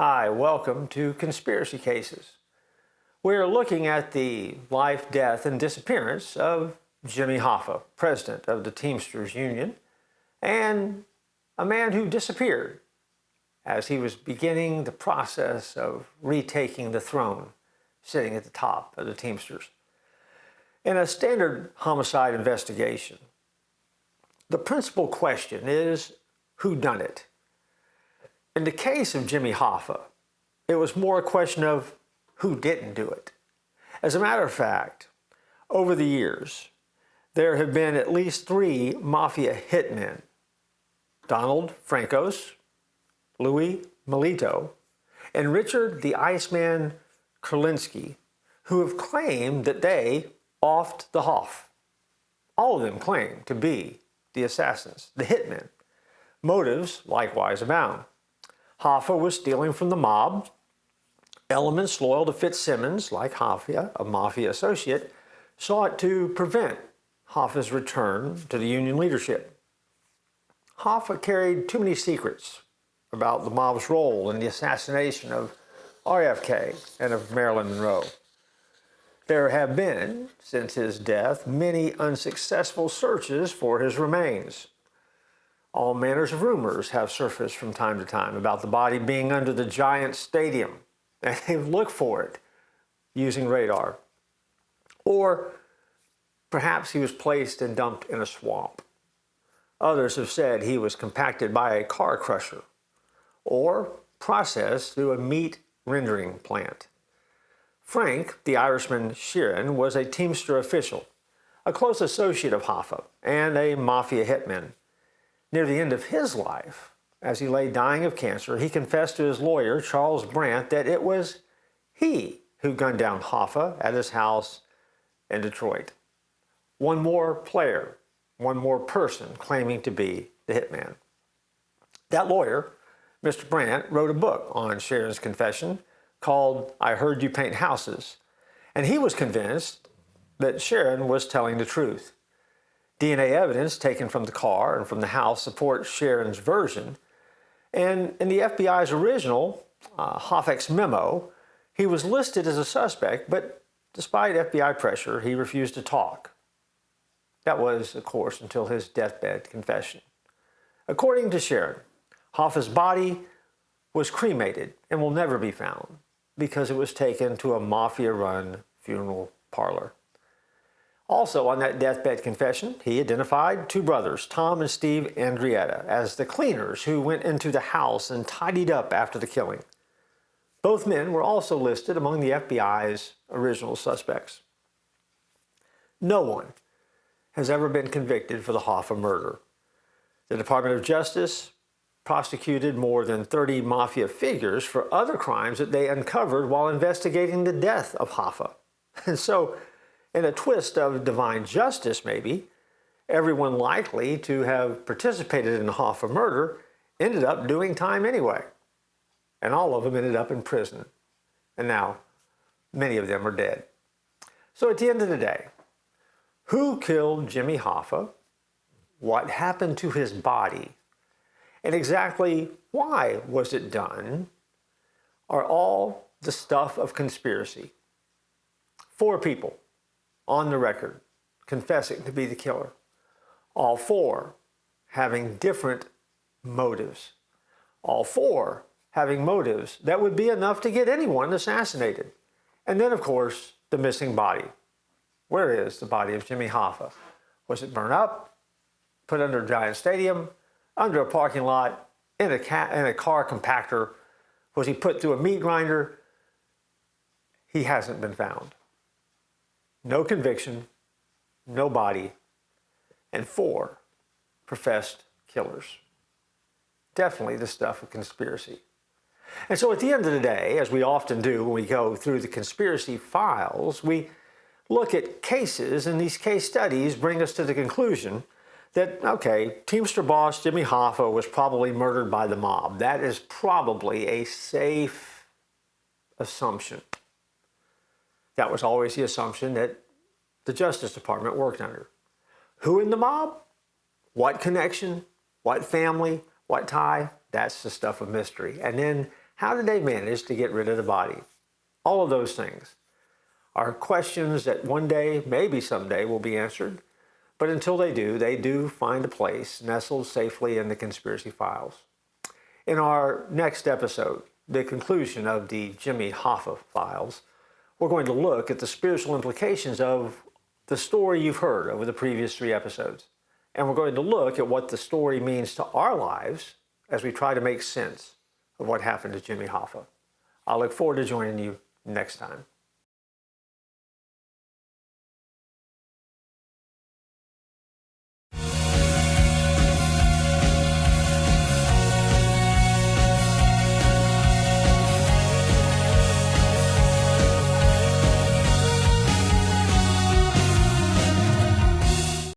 Hi, welcome to Conspiracy Cases. We're looking at the life, death, and disappearance of Jimmy Hoffa, president of the Teamsters Union, and a man who disappeared as he was beginning the process of retaking the throne, sitting at the top of the Teamsters. In a standard homicide investigation, the principal question is, who done it? In the case of Jimmy Hoffa, it was more a question of who didn't do it. As a matter of fact, over the years, there have been at least 3 mafia hitmen, Donald Francos, Louis Melito, and Richard the Iceman Kurlinski, who have claimed that they offed the Hoff. All of them claim to be the assassins, the hitmen. Motives likewise abound. Hoffa was stealing from the mob. Elements loyal to Fitzsimmons, like Hoffa, a mafia associate, sought to prevent Hoffa's return to the Union leadership. Hoffa carried too many secrets about the mob's role in the assassination of RFK and of Marilyn Monroe. There have been, since his death, many unsuccessful searches for his remains. All manners of rumors have surfaced from time to time about the body being under the Giant Stadium, and they look for it using radar. Or perhaps he was placed and dumped in a swamp. Others have said he was compacted by a car crusher or processed through a meat rendering plant. Frank, the Irishman Sheeran, was a Teamster official, a close associate of Hoffa, and a mafia hitman. Near the end of his life, as he lay dying of cancer, he confessed to his lawyer, Charles Brandt, that it was he who gunned down Hoffa at his house in Detroit. One more player, one more person claiming to be the hitman. That lawyer, Mr. Brandt, wrote a book on Sheeran's confession called I Heard You Paint Houses, and he was convinced that Sheeran was telling the truth. DNA evidence taken from the car and from the house supports Sheeran's version. And in the FBI's original Hoffa's memo, he was listed as a suspect, but despite FBI pressure, he refused to talk. That was, of course, until his deathbed confession. According to Sheeran, Hoffa's body was cremated and will never be found because it was taken to a mafia-run funeral parlor. Also, on that deathbed confession, he identified 2 brothers, Tom and Steve Andrietta, as the cleaners who went into the house and tidied up after the killing. Both men were also listed among the FBI's original suspects. No one has ever been convicted for the Hoffa murder. The Department of Justice prosecuted more than 30 mafia figures for other crimes that they uncovered while investigating the death of Hoffa. And so, in a twist of divine justice, maybe, everyone likely to have participated in the Hoffa murder ended up doing time anyway. And all of them ended up in prison. And now, many of them are dead. So at the end of the day, who killed Jimmy Hoffa? What happened to his body? And exactly why was it done? Are all the stuff of conspiracy. 4 people on the record confessing to be the killer. All 4 having different motives. All 4 having motives that would be enough to get anyone assassinated. And then, of course, the missing body. Where is the body of Jimmy Hoffa? Was it burned up, put under a Giant Stadium, under a parking lot, in a car compactor? Was he put through a meat grinder? He hasn't been found. No conviction, no body, and 4 professed killers. Definitely the stuff of conspiracy. And so at the end of the day, as we often do when we go through the conspiracy files, we look at cases, and these case studies bring us to the conclusion that, okay, Teamster boss Jimmy Hoffa was probably murdered by the mob. That is probably a safe assumption. That was always the assumption that the Justice Department worked under. Who in the mob? What connection? What family? What tie? That's the stuff of mystery. And then How did they manage to get rid of the body? All of those things are questions that one day, maybe someday, will be answered. But until they do find a place nestled safely in the conspiracy files. In our next episode, the conclusion of the Jimmy Hoffa files, we're going to look at the spiritual implications of the story you've heard over the previous 3 episodes. And we're going to look at what the story means to our lives as we try to make sense of what happened to Jimmy Hoffa. I look forward to joining you next time.